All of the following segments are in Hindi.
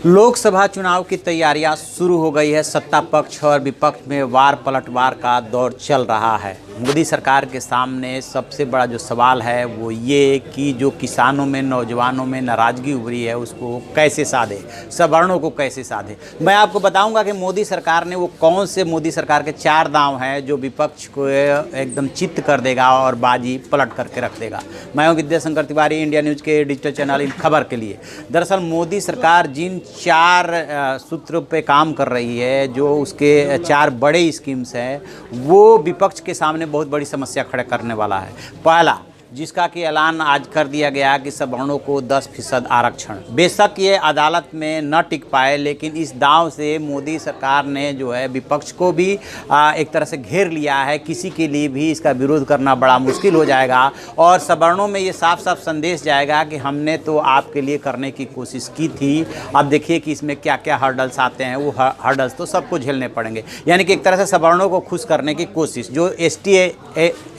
लोकसभा चुनाव की तैयारियां शुरू हो गई है। सत्ता पक्ष और विपक्ष में वार पलटवार का दौर चल रहा है। मोदी सरकार के सामने सबसे बड़ा जो सवाल है वो ये कि जो किसानों में, नौजवानों में नाराज़गी उभरी है उसको कैसे साधे, सवर्णों को कैसे साधे। मैं आपको बताऊंगा कि मोदी सरकार ने वो कौन से मोदी सरकार के 4 दांव हैं जो विपक्ष को एकदम चित्त कर देगा और बाजी पलट करके रख देगा। मैं हूं विद्याशंकर तिवारी, इंडिया न्यूज़ के डिजिटल चैनल इन खबर के लिए। दरअसल मोदी सरकार जिन 4 सूत्रों पे काम कर रही है, जो उसके 4 बड़े स्कीम्स हैं, वो विपक्ष के सामने बहुत बड़ी समस्या खड़े करने वाला है। पहला, जिसका कि ऐलान आज कर दिया गया कि सवर्णों को 10% आरक्षण। बेशक ये अदालत में न टिक पाए, लेकिन इस दांव से मोदी सरकार ने जो है विपक्ष को भी एक तरह से घेर लिया है। किसी के लिए भी इसका विरोध करना बड़ा मुश्किल हो जाएगा और सवर्णों में ये साफ साफ संदेश जाएगा कि हमने तो आपके लिए करने की कोशिश की थी, अब देखिए कि इसमें क्या क्या हर्डल्स आते हैं। वो हर्डल्स तो सबको झेलने पड़ेंगे। यानी कि एक तरह से सवर्णों को खुश करने की कोशिश, जो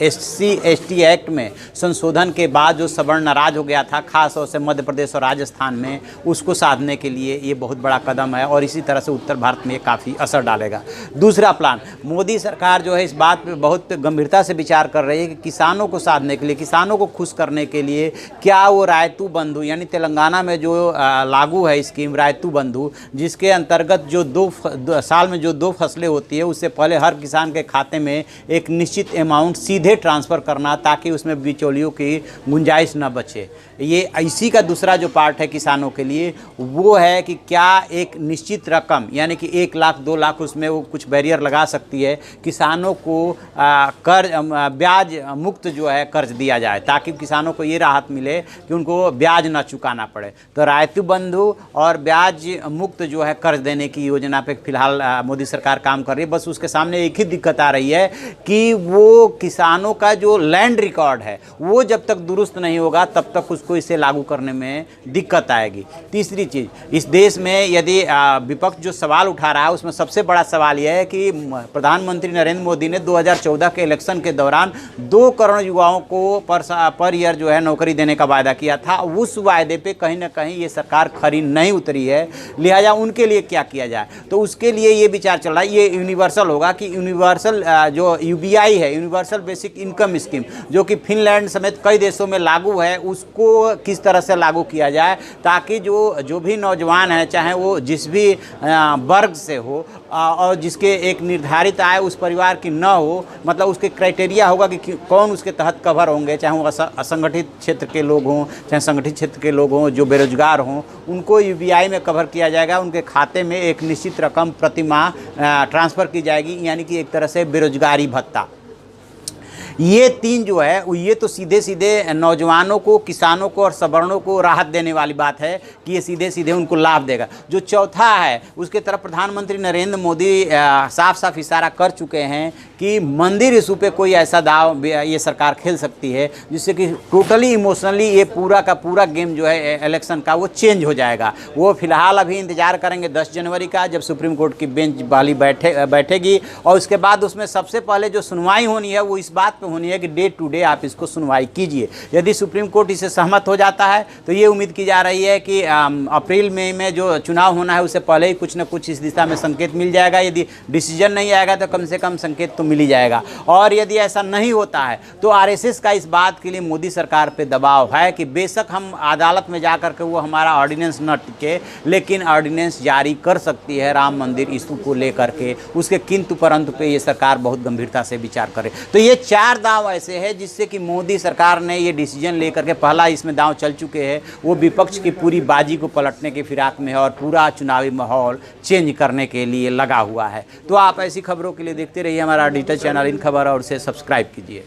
SC/ST एक्ट में संशोधन के बाद जो सवर्ण नाराज हो गया था, खास तौर से मध्य प्रदेश और राजस्थान में, उसको साधने के लिए ये बहुत बड़ा कदम है और इसी तरह से उत्तर भारत में ये काफ़ी असर डालेगा। दूसरा प्लान, मोदी सरकार जो है इस बात पे बहुत गंभीरता से विचार कर रही है कि किसानों को साधने के लिए, किसानों को खुश करने के लिए क्या वो रायतू बंधु, यानी तेलंगाना में जो लागू है स्कीम रायतू बंधु, जिसके अंतर्गत जो 2 साल में जो 2 फसलें होती है, उससे पहले हर किसान के खाते में एक निश्चित अमाउंट सीधे ट्रांसफ़र करना, ताकि उसमें बिचौलियों की गुंजाइश न बचे। ये इसी का दूसरा जो पार्ट है किसानों के लिए, वो है कि क्या एक निश्चित रकम, यानी कि 1 लाख 2 लाख, उसमें वो कुछ बैरियर लगा सकती है, किसानों को कर्ज ब्याज मुक्त जो है कर्ज दिया जाए, ताकि किसानों को ये राहत मिले कि उनको ब्याज ना चुकाना पड़े। तो रायतू बंधु और ब्याज मुक्त जो है कर्ज देने की योजना पे फिलहाल मोदी सरकार काम कर रही है। बस उसके सामने एक ही दिक्कत आ रही है कि वो किसानों का जो लैंड रिकॉर्ड है वो जब तक दुरुस्त नहीं होगा तब तक उसको इसे लागू करने में दिक्कत आएगी। तीसरी चीज़, इस देश में यदि विपक्ष जो सवाल उठा रहा है उसमें सबसे बड़ा सवाल यह है कि प्रधानमंत्री नरेंद्र मोदी ने 2014 के इलेक्शन के दौरान 2 करोड़ युवाओं को पर ईयर जो है नौकरी देने का वायदा किया था। उस वायदे पे कहीं ना कहीं ये सरकार खरी नहीं उतरी है, लिहाजा उनके लिए क्या किया जाए। तो उसके लिए ये विचार चल रहा है, ये यूनिवर्सल होगा कि यूनिवर्सल जो UBI है, यूनिवर्सल बेसिक इनकम स्कीम, जो कि फिनलैंड समेत कई देशों में लागू है, उसको किस तरह से लागू किया जाए ताकि जो भी नौजवान है, चाहे वो जिस भी वर्ग से हो और जिसके एक निर्धारित आय उस परिवार की न हो, मतलब उसके क्राइटेरिया होगा कि कौन उसके तहत कवर होंगे, चाहे वो असंगठित क्षेत्र के लोग हों, चाहे संगठित क्षेत्र के लोग हों, जो बेरोजगार हों, उनको UBI में कवर किया जाएगा। उनके खाते में एक निश्चित रकम प्रति माह ट्रांसफ़र की जाएगी, यानी कि एक तरह से बेरोजगारी भत्ता। ये 3 जो है ये तो सीधे सीधे नौजवानों को, किसानों को और सवर्णों को राहत देने वाली बात है कि ये सीधे सीधे उनको लाभ देगा। जो चौथा है उसके तरफ प्रधानमंत्री नरेंद्र मोदी साफ साफ इशारा कर चुके हैं कि मंदिर इशू पे कोई ऐसा दाव ये सरकार खेल सकती है जिससे कि टोटली इमोशनली ये पूरा का पूरा गेम जो है इलेक्शन का वो चेंज हो जाएगा। वो फिलहाल अभी इंतजार करेंगे 10 जनवरी का, जब सुप्रीम कोर्ट की बेंच वाली बैठेगी और उसके बाद उसमें सबसे पहले जो सुनवाई होनी है वो इस बात होनी है कि डे टू डे आप इसको सुनवाई कीजिए। यदि सुप्रीम कोर्ट इसे सहमत हो जाता है तो ये उम्मीद की जा रही है कि अप्रैल मई में जो चुनाव होना है उससे पहले ही कुछ न कुछ इस दिशा में संकेत मिल जाएगा। यदि डिसीजन नहीं आएगा तो कम से कम संकेत तो मिल ही जाएगा। और यदि ऐसा नहीं होता है तो RSS का इस बात के लिए मोदी सरकार पे दबाव है कि बेशक हम अदालत में जा करके वो हमारा ऑर्डिनेंस न टिके, लेकिन ऑर्डिनेंस जारी कर सकती है राम मंदिर इशू को लेकर के। उसके किंतु परंतु पे ये सरकार बहुत गंभीरता से विचार करे। तो ये 4 दांव ऐसे है जिससे कि मोदी सरकार ने ये डिसीजन लेकर के, पहला इसमें दांव चल चुके हैं, वो विपक्ष की पूरी बाजी को पलटने के फिराक में है और पूरा चुनावी माहौल चेंज करने के लिए लगा हुआ है। तो आप ऐसी खबरों के लिए देखते रहिए हमारा डिजिटल चैनल इन खबर और उसे सब्सक्राइब कीजिए।